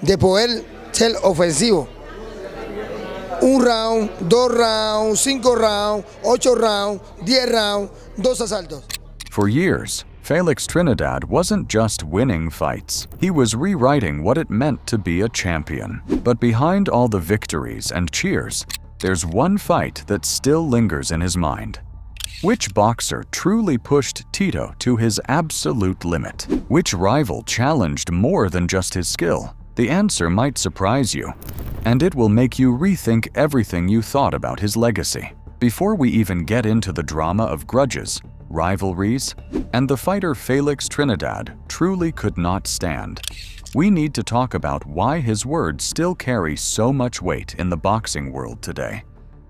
de poder ser ofensivo. Un round, 2 rounds, 5 rounds, 8 rounds, 10 rounds, 2 asaltos. For years, Felix Trinidad wasn't just winning fights. He was rewriting what it meant to be a champion. But behind all the victories and cheers, there's one fight that still lingers in his mind. Which boxer truly pushed Tito to his absolute limit? Which rival challenged more than just his skill? The answer might surprise you, and it will make you rethink everything you thought about his legacy. Before we even get into the drama of grudges, rivalries, and the fighter Felix Trinidad truly could not stand, we need to talk about why his words still carry so much weight in the boxing world today.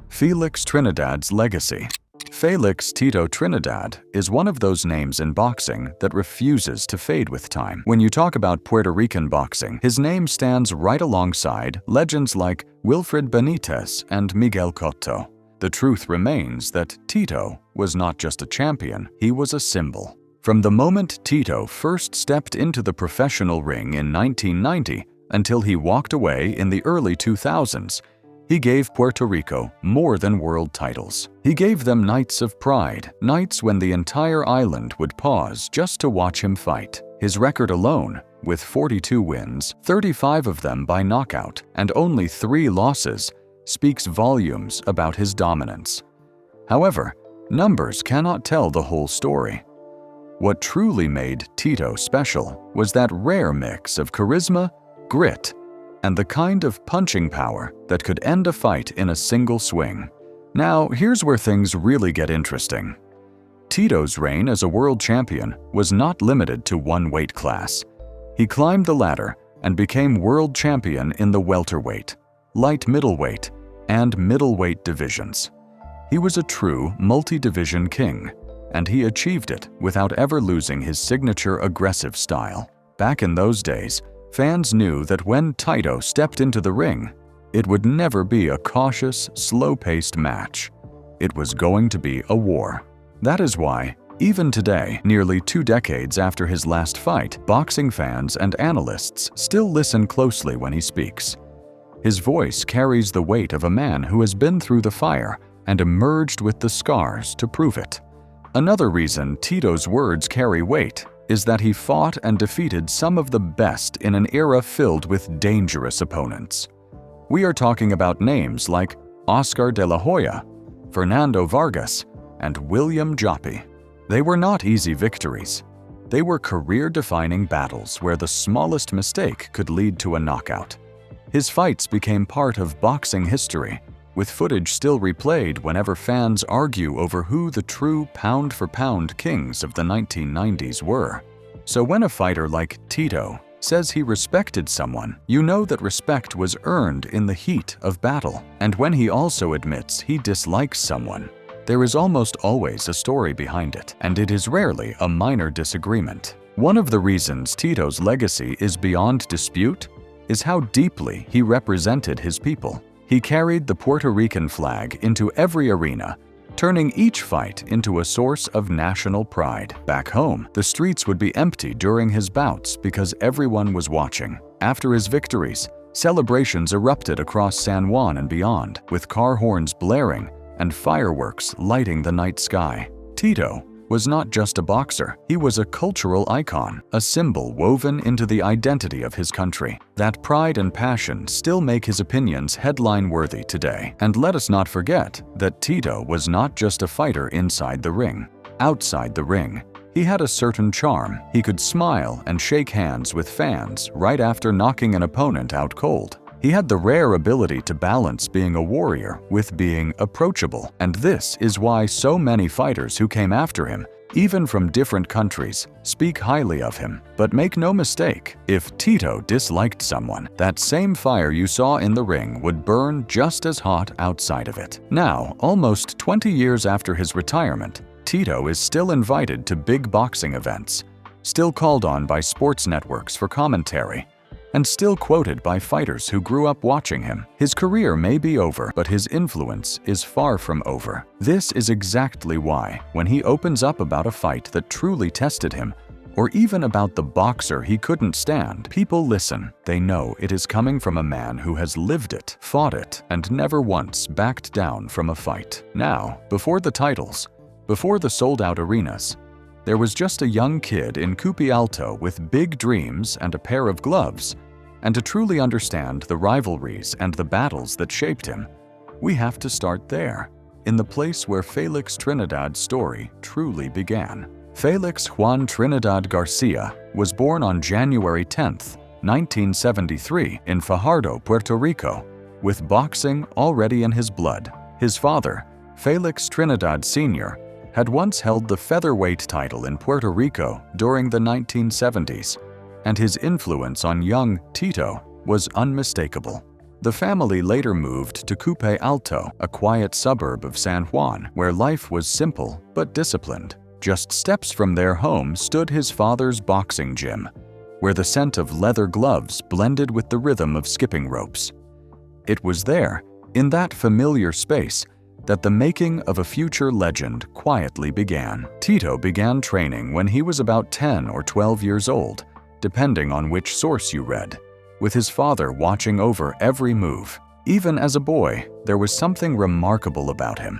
Felix Trinidad's legacy. Felix Tito Trinidad is one of those names in boxing that refuses to fade with time. When you talk about Puerto Rican boxing, his name stands right alongside legends like Wilfred Benitez and Miguel Cotto. The truth remains that Tito was not just a champion, he was a symbol. From the moment Tito first stepped into the professional ring in 1990 until he walked away in the early 2000s, he gave Puerto Rico more than world titles. He gave them nights of pride, nights when the entire island would pause just to watch him fight. His record alone, with 42 wins, 35 of them by knockout, and only 3 losses, speaks volumes about his dominance. However, numbers cannot tell the whole story. What truly made Tito special was that rare mix of charisma, grit, and the kind of punching power that could end a fight in a single swing. Now, here's where things really get interesting. Tito's reign as a world champion was not limited to one weight class. He climbed the ladder and became world champion in the welterweight, light middleweight, and middleweight divisions. He was a true multi-division king, and he achieved it without ever losing his signature aggressive style. Back in those days, fans knew that when Tito stepped into the ring, it would never be a cautious, slow-paced match. It was going to be a war. That is why, even today, nearly 2 decades after his last fight, boxing fans and analysts still listen closely when he speaks. His voice carries the weight of a man who has been through the fire and emerged with the scars to prove it. Another reason Tito's words carry weight is that he fought and defeated some of the best in an era filled with dangerous opponents. We are talking about names like Oscar de la Hoya, Fernando Vargas, and William Joppy. They were not easy victories. They were career-defining battles where the smallest mistake could lead to a knockout. His fights became part of boxing history, with footage still replayed whenever fans argue over who the true pound-for-pound kings of the 1990s were. So when a fighter like Tito says he respected someone, you know that respect was earned in the heat of battle. And when he also admits he dislikes someone, there is almost always a story behind it, and it is rarely a minor disagreement. One of the reasons Tito's legacy is beyond dispute is how deeply he represented his people. He carried the Puerto Rican flag into every arena, turning each fight into a source of national pride. Back home, the streets would be empty during his bouts because everyone was watching. After his victories, celebrations erupted across San Juan and beyond, with car horns blaring and fireworks lighting the night sky. Tito was not just a boxer, he was a cultural icon, a symbol woven into the identity of his country. That pride and passion still make his opinions headline-worthy today. And let us not forget that Tito was not just a fighter inside the ring. Outside the ring, he had a certain charm. He could smile and shake hands with fans right after knocking an opponent out cold. He had the rare ability to balance being a warrior with being approachable, and this is why so many fighters who came after him, even from different countries, speak highly of him. But make no mistake, if Tito disliked someone, that same fire you saw in the ring would burn just as hot outside of it. Now, almost 20 years after his retirement, Tito is still invited to big boxing events, still called on by sports networks for commentary, and still quoted by fighters who grew up watching him. His career may be over, but his influence is far from over. This is exactly why, when he opens up about a fight that truly tested him, or even about the boxer he couldn't stand. People listen. They know it is coming from a man who has lived it, fought it, and never once backed down from a fight. Now, before the titles, before the sold-out arenas, there was just a young kid in Coupe Alto with big dreams and a pair of gloves. And to truly understand the rivalries and the battles that shaped him, we have to start there, in the place where Felix Trinidad's story truly began. Felix Juan Trinidad Garcia was born on January 10, 1973 in Fajardo, Puerto Rico, with boxing already in his blood. His father, Felix Trinidad Sr., had once held the featherweight title in Puerto Rico during the 1970s, and his influence on young Tito was unmistakable. The family later moved to Coupe Alto, a quiet suburb of San Juan, where life was simple but disciplined. Just steps from their home stood his father's boxing gym, where the scent of leather gloves blended with the rhythm of skipping ropes. It was there, in that familiar space, that the making of a future legend quietly began. Tito began training when he was about 10 or 12 years old, depending on which source you read, with his father watching over every move. Even as a boy, there was something remarkable about him,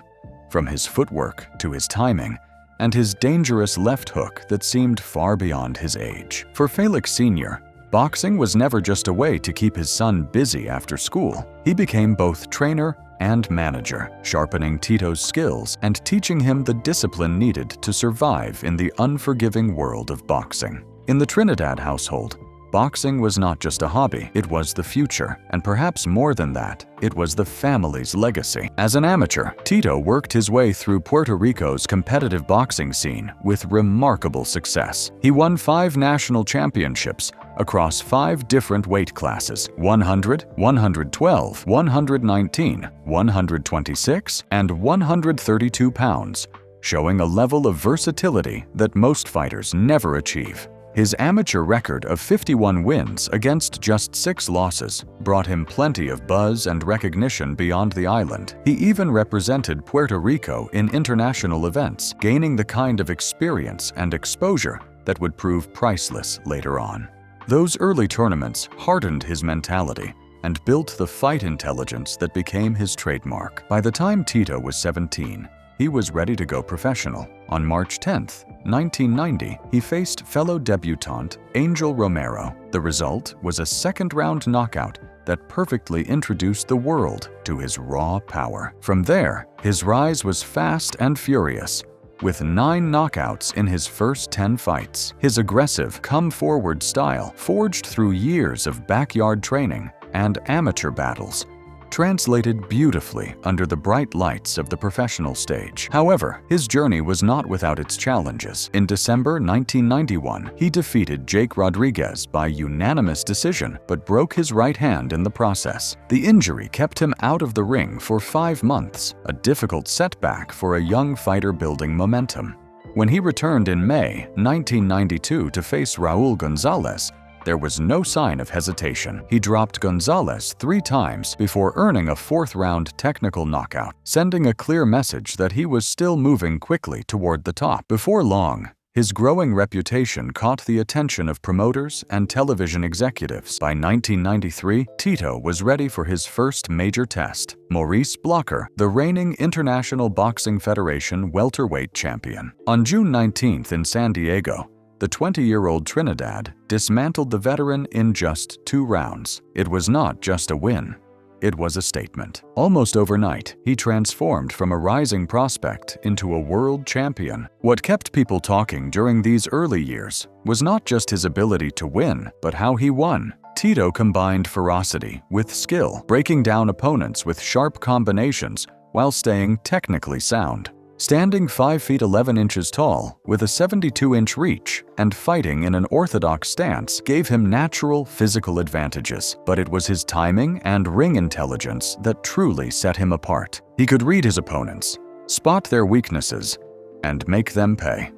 from his footwork to his timing, and his dangerous left hook that seemed far beyond his age. For Felix Sr., boxing was never just a way to keep his son busy after school. He became both trainer and manager, sharpening Tito's skills and teaching him the discipline needed to survive in the unforgiving world of boxing. In the Trinidad household, boxing was not just a hobby, it was the future, and perhaps more than that, it was the family's legacy. As an amateur, Tito worked his way through Puerto Rico's competitive boxing scene with remarkable success. He won 5 national championships across 5 different weight classes: 100, 112, 119, 126, and 132 pounds, showing a level of versatility that most fighters never achieve. His amateur record of 51 wins against just 6 losses brought him plenty of buzz and recognition beyond the island. He even represented Puerto Rico in international events, gaining the kind of experience and exposure that would prove priceless later on. Those early tournaments hardened his mentality and built the fight intelligence that became his trademark. By the time Tito was 17, he was ready to go professional. On March 10, 1990, he faced fellow debutante Angel Romero. The result was a second-round knockout that perfectly introduced the world to his raw power. From there, his rise was fast and furious, with 9 knockouts in his first 10 fights. His aggressive, come-forward style, forged through years of backyard training and amateur battles, translated beautifully under the bright lights of the professional stage. However, his journey was not without its challenges. In December 1991, he defeated Jake Rodriguez by unanimous decision, but broke his right hand in the process. The injury kept him out of the ring for 5 months, a difficult setback for a young fighter building momentum. When he returned in May 1992 to face Raul Gonzalez, there was no sign of hesitation. He dropped Gonzalez 3 times before earning a 4th-round technical knockout, sending a clear message that he was still moving quickly toward the top. Before long, his growing reputation caught the attention of promoters and television executives. By 1993, Tito was ready for his first major test: Maurice Blocker, the reigning International Boxing Federation welterweight champion. On June 19 in San Diego, the 20-year-old Trinidad dismantled the veteran in just 2 rounds. It was not just a win. It was a statement. Almost overnight, he transformed from a rising prospect into a world champion. What kept people talking during these early years was not just his ability to win, but how he won. Tito combined ferocity with skill, breaking down opponents with sharp combinations while staying technically sound. Standing 5 feet 11 inches tall, with a 72-inch reach, and fighting in an orthodox stance gave him natural physical advantages. But it was his timing and ring intelligence that truly set him apart. He could read his opponents, spot their weaknesses, and make them pay.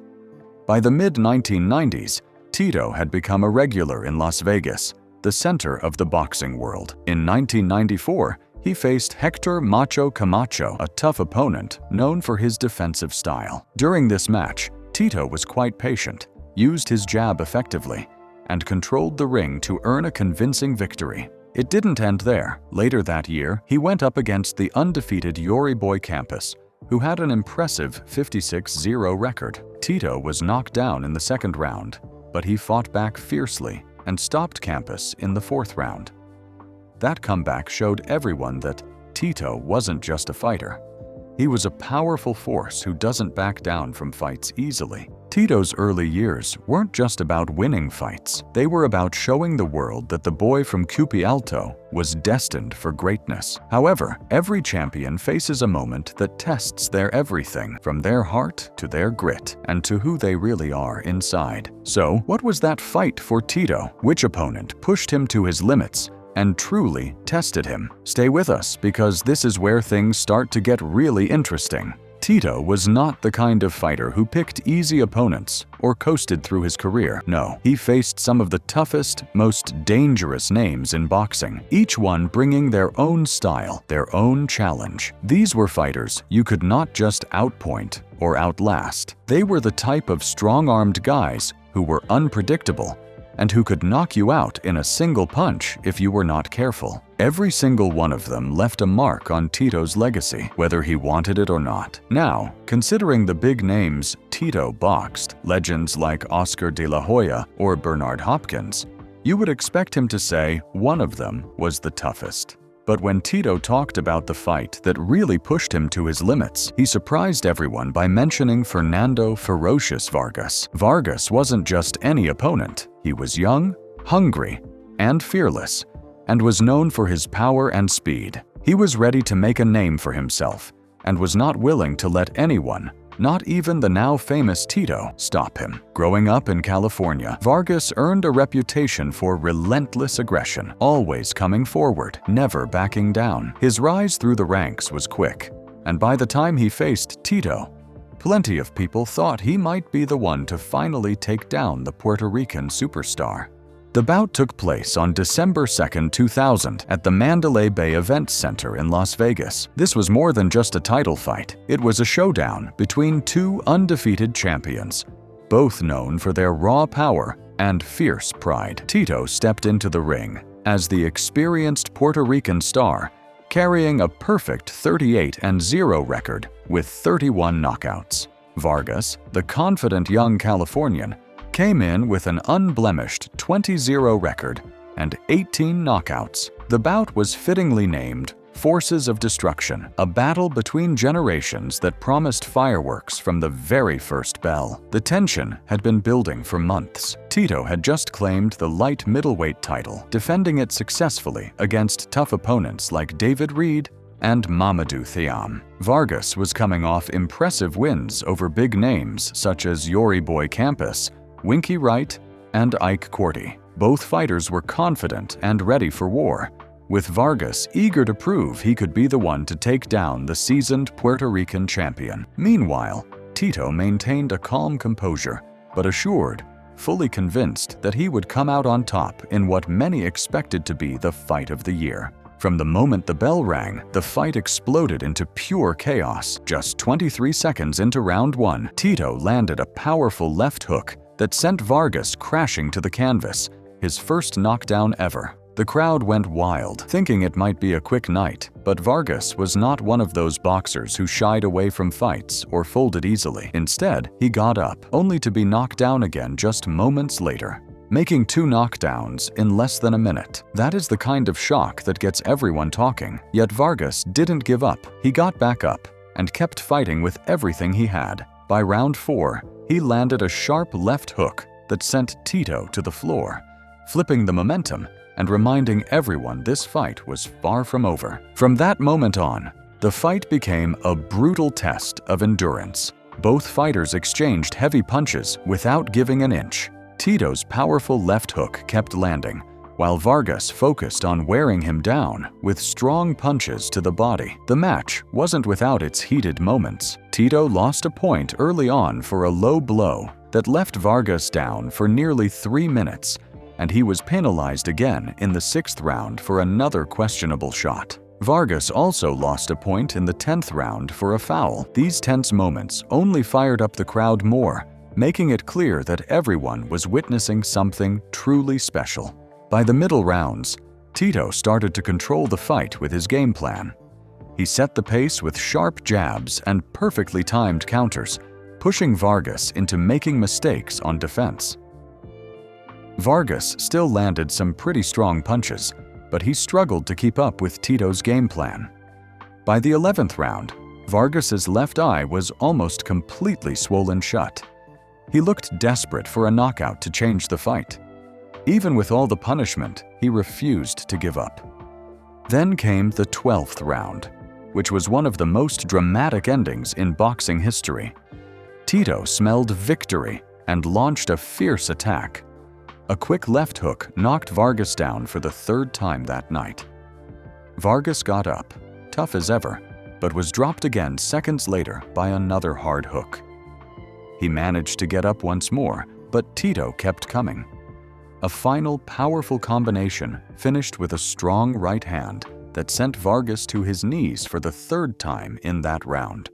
By the mid-1990s, Tito had become a regular in Las Vegas, the center of the boxing world. In 1994, he faced Hector Macho Camacho, a tough opponent known for his defensive style. During this match, Tito was quite patient, used his jab effectively, and controlled the ring to earn a convincing victory. It didn't end there. Later that year, he went up against the undefeated Yoriboy Campos, who had an impressive 56-0 record. Tito was knocked down in the second round, but he fought back fiercely and stopped Campos in the fourth round. That comeback showed everyone that Tito wasn't just a fighter. He was a powerful force who doesn't back down from fights easily. Tito's early years weren't just about winning fights. They were about showing the world that the boy from Cupi Alto was destined for greatness. However, every champion faces a moment that tests their everything, from their heart to their grit and to who they really are inside. So, what was that fight for Tito? Which opponent pushed him to his limits and truly tested him? Stay with us, because this is where things start to get really interesting. Tito was not the kind of fighter who picked easy opponents or coasted through his career. No, he faced some of the toughest, most dangerous names in boxing, each one bringing their own style, their own challenge. These were fighters you could not just outpoint or outlast. They were the type of strong-armed guys who were unpredictable and who could knock you out in a single punch if you were not careful. Every single one of them left a mark on Tito's legacy, whether he wanted it or not. Now, considering the big names Tito boxed, legends like Oscar de la Hoya or Bernard Hopkins, you would expect him to say one of them was the toughest. But when Tito talked about the fight that really pushed him to his limits, he surprised everyone by mentioning Fernando "Ferocious" Vargas. Vargas wasn't just any opponent. He was young, hungry, and fearless, and was known for his power and speed. He was ready to make a name for himself, and was not willing to let anyone, not even the now famous Tito, stop him. Growing up in California, Vargas earned a reputation for relentless aggression, always coming forward, never backing down. His rise through the ranks was quick, and by the time he faced Tito, plenty of people thought he might be the one to finally take down the Puerto Rican superstar. The bout took place on December 2, 2000 at the Mandalay Bay Events Center in Las Vegas. This was more than just a title fight. It was a showdown between two undefeated champions, both known for their raw power and fierce pride. Tito stepped into the ring as the experienced Puerto Rican star, carrying a perfect 38-0 record with 31 knockouts. Vargas, the confident young Californian, came in with an unblemished 20-0 record and 18 knockouts. The bout was fittingly named Forces of Destruction, a battle between generations that promised fireworks from the very first bell. The tension had been building for months. Tito had just claimed the light middleweight title, defending it successfully against tough opponents like David Reed and Mamadou Thiam. Vargas was coming off impressive wins over big names such as Yoriboy Campos, Winky Wright, and Ike Cordy. Both fighters were confident and ready for war, with Vargas eager to prove he could be the one to take down the seasoned Puerto Rican champion. Meanwhile, Tito maintained a calm composure, but assured, fully convinced that he would come out on top in what many expected to be the fight of the year. From the moment the bell rang, the fight exploded into pure chaos. Just 23 seconds into round one, Tito landed a powerful left hook that sent Vargas crashing to the canvas, his first knockdown ever. The crowd went wild, thinking it might be a quick night, but Vargas was not one of those boxers who shied away from fights or folded easily. Instead, he got up, only to be knocked down again just moments later, making 2 knockdowns in less than a minute. That is the kind of shock that gets everyone talking. Yet Vargas didn't give up. He got back up and kept fighting with everything he had. By round 4, he landed a sharp left hook that sent Tito to the floor, flipping the momentum and reminding everyone this fight was far from over. From that moment on, the fight became a brutal test of endurance. Both fighters exchanged heavy punches without giving an inch. Tito's powerful left hook kept landing, while Vargas focused on wearing him down with strong punches to the body. The match wasn't without its heated moments. Tito lost a point early on for a low blow that left Vargas down for nearly 3 minutes, and he was penalized again in the 6th round for another questionable shot. Vargas also lost a point in the 10th round for a foul. These tense moments only fired up the crowd more making it clear that everyone was witnessing something truly special. By the middle rounds, Tito started to control the fight with his game plan. He set the pace with sharp jabs and perfectly timed counters, pushing Vargas into making mistakes on defense. Vargas still landed some pretty strong punches, but he struggled to keep up with Tito's game plan. By the 11th round, Vargas's left eye was almost completely swollen shut. He looked desperate for a knockout to change the fight. Even with all the punishment, he refused to give up. Then came the 12th round, which was one of the most dramatic endings in boxing history. Tito smelled victory and launched a fierce attack. A quick left hook knocked Vargas down for the 3rd time that night. Vargas got up, tough as ever, but was dropped again seconds later by another hard hook. He managed to get up once more, but Tito kept coming. A final powerful combination finished with a strong right hand that sent Vargas to his knees for the 3rd time in that round.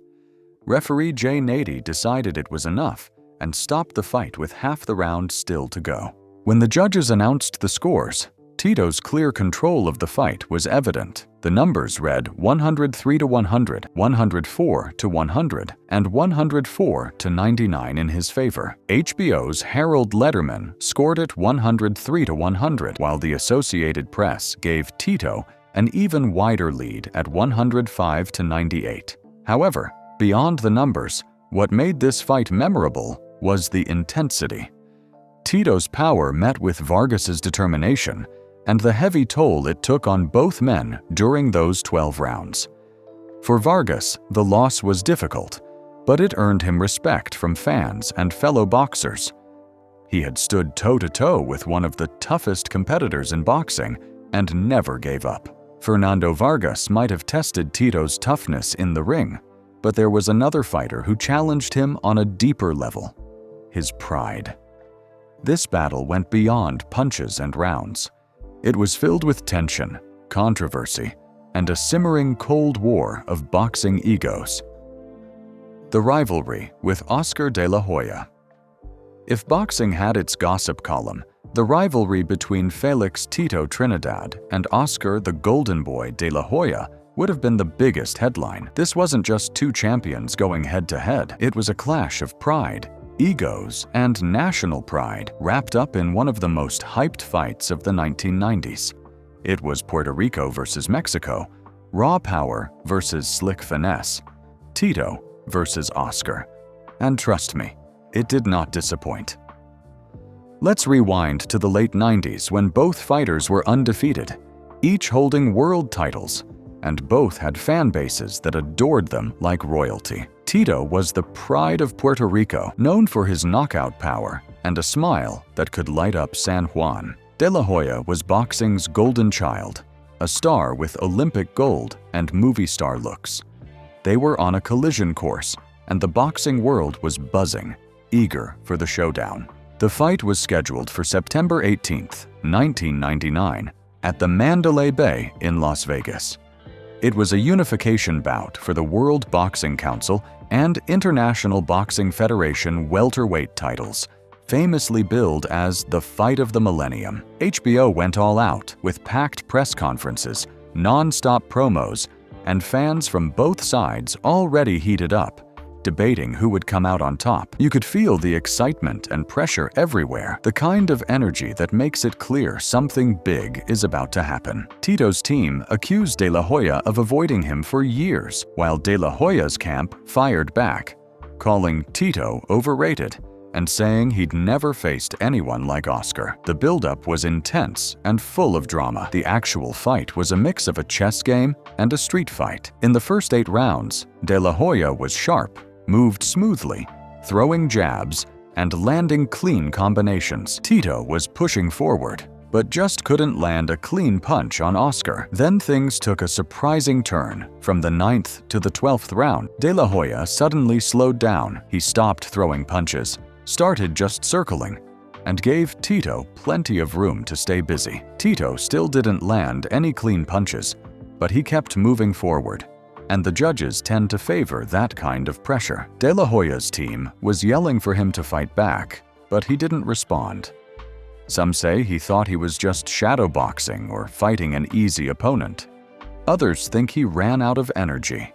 Referee Jay Nady decided it was enough and stopped the fight with half the round still to go. When the judges announced the scores, Tito's clear control of the fight was evident. The numbers read 103-100, 104-100, and 104-99 in his favor. HBO's Harold Lederman scored it 103-100, while the Associated Press gave Tito an even wider lead at 105-98. However, beyond the numbers, what made this fight memorable was the intensity. Tito's power met with Vargas's determination and the heavy toll it took on both men during those 12 rounds. For Vargas, the loss was difficult, but it earned him respect from fans and fellow boxers. He had stood toe-to-toe with one of the toughest competitors in boxing and never gave up. Fernando Vargas might have tested Tito's toughness in the ring, but there was another fighter who challenged him on a deeper level: his pride. This battle went beyond punches and rounds. It was filled with tension, controversy, and a simmering cold war of boxing egos. The rivalry with Oscar de la Hoya. If boxing had its gossip column, the rivalry between Felix Tito Trinidad and Oscar the Golden Boy de la Hoya would have been the biggest headline. This wasn't just two champions going head-to-head. It was a clash of pride, egos, and national pride wrapped up in one of the most hyped fights of the 1990s. It was Puerto Rico versus Mexico, raw power versus slick finesse, Tito versus Oscar. And trust me, it did not disappoint. Let's rewind to the late 90s when both fighters were undefeated, each holding world titles, and both had fan bases that adored them like royalty. Tito was the pride of Puerto Rico, known for his knockout power and a smile that could light up San Juan. De la Hoya was boxing's golden child, a star with Olympic gold and movie star looks. They were on a collision course, and the boxing world was buzzing, eager for the showdown. The fight was scheduled for September 18, 1999, at the Mandalay Bay in Las Vegas. It was a unification bout for the World Boxing Council and International Boxing Federation welterweight titles, famously billed as the Fight of the Millennium. HBO went all out with packed press conferences, non-stop promos, and fans from both sides already heated up, debating who would come out on top. You could feel the excitement and pressure everywhere, the kind of energy that makes it clear something big is about to happen. Tito's team accused De La Hoya of avoiding him for years, while De La Hoya's camp fired back, calling Tito overrated and saying he'd never faced anyone like Oscar. The buildup was intense and full of drama. The actual fight was a mix of a chess game and a street fight. In the first 8 rounds, De La Hoya was sharp, moved smoothly, throwing jabs, and landing clean combinations. Tito was pushing forward, but just couldn't land a clean punch on Oscar. Then things took a surprising turn. From the 9th to the 12th round, De La Hoya suddenly slowed down. He stopped throwing punches, started just circling, and gave Tito plenty of room to stay busy. Tito still didn't land any clean punches, but he kept moving forward. and the judges tend to favor that kind of pressure. De La Hoya's team was yelling for him to fight back, but he didn't respond. Some say he thought he was just shadowboxing or fighting an easy opponent. Others think he ran out of energy.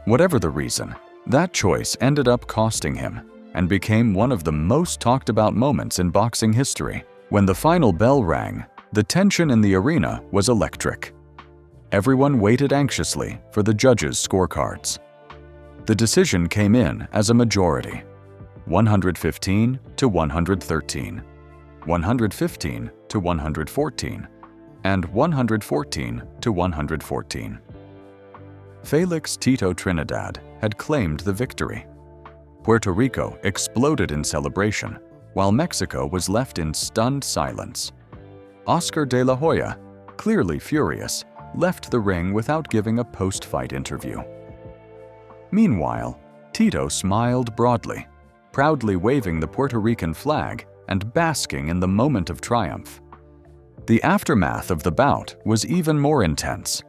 Whatever the reason, that choice ended up costing him and became one of the most talked about moments in boxing history. When the final bell rang, the tension in the arena was electric. Everyone waited anxiously for the judges' scorecards. The decision came in as a majority, 115 to 113, 115 to 114, and 114 to 114. Felix Tito Trinidad had claimed the victory. Puerto Rico exploded in celebration, while Mexico was left in stunned silence. Oscar de la Hoya, clearly furious, left the ring without giving a post-fight interview. Meanwhile, Tito smiled broadly, proudly waving the Puerto Rican flag and basking in the moment of triumph. The aftermath of the bout was even more intense.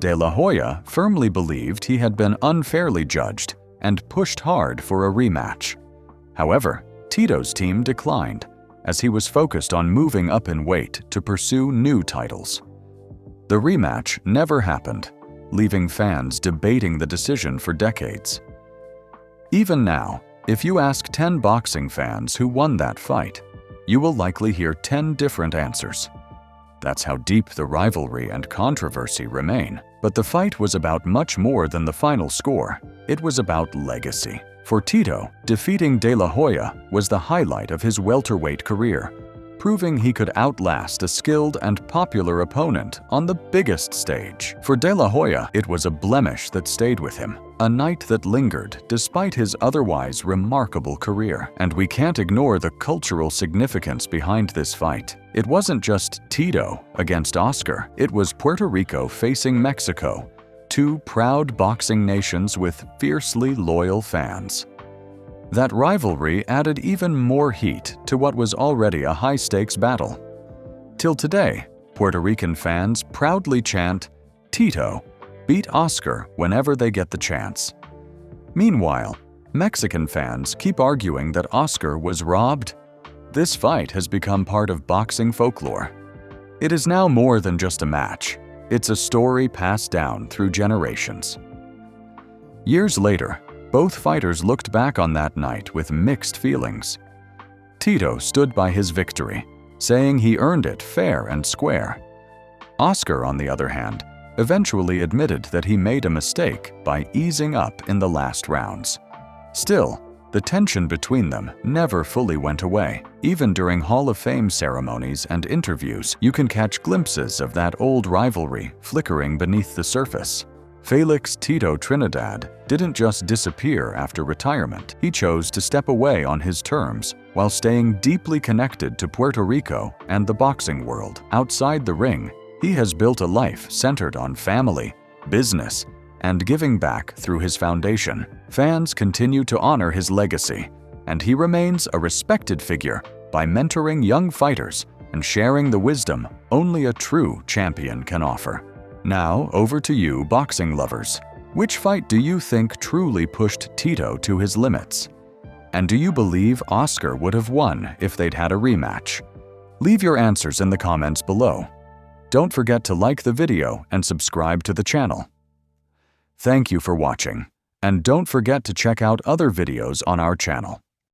De La Hoya firmly believed he had been unfairly judged and pushed hard for a rematch. However, Tito's team declined, as he was focused on moving up in weight to pursue new titles. The rematch never happened, leaving fans debating the decision for decades. Even now, if you ask 10 boxing fans who won that fight, you will likely hear 10 different answers. That's how deep the rivalry and controversy remain. But the fight was about much more than the final score. It was about legacy. For Tito, defeating De La Hoya was the highlight of his welterweight career, proving he could outlast a skilled and popular opponent on the biggest stage. For De La Hoya, it was a blemish that stayed with him, a night that lingered despite his otherwise remarkable career. And we can't ignore the cultural significance behind this fight. It wasn't just Tito against Oscar, it was Puerto Rico facing Mexico, two proud boxing nations with fiercely loyal fans. That rivalry added even more heat to what was already a high-stakes battle. Till today, Puerto Rican fans proudly chant, "Tito, beat Oscar whenever they get the chance." Meanwhile, Mexican fans keep arguing that Oscar was robbed. This fight has become part of boxing folklore. It is now more than just a match. It's a story passed down through generations. Years later, both fighters looked back on that night with mixed feelings. Tito stood by his victory, saying he earned it fair and square. Oscar, on the other hand, eventually admitted that he made a mistake by easing up in the last rounds. Still, the tension between them never fully went away. Even during Hall of Fame ceremonies and interviews, you can catch glimpses of that old rivalry flickering beneath the surface. Felix Tito Trinidad didn't just disappear after retirement. He chose to step away on his terms while staying deeply connected to Puerto Rico and the boxing world. Outside the ring, he has built a life centered on family, business, and giving back through his foundation. Fans continue to honor his legacy, and he remains a respected figure by mentoring young fighters and sharing the wisdom only a true champion can offer. Now, over to you, boxing lovers. Which fight do you think truly pushed Tito to his limits? And do you believe Oscar would have won if they'd had a rematch? Leave your answers in the comments below. Don't forget to like the video and subscribe to the channel. Thank you for watching, and don't forget to check out other videos on our channel.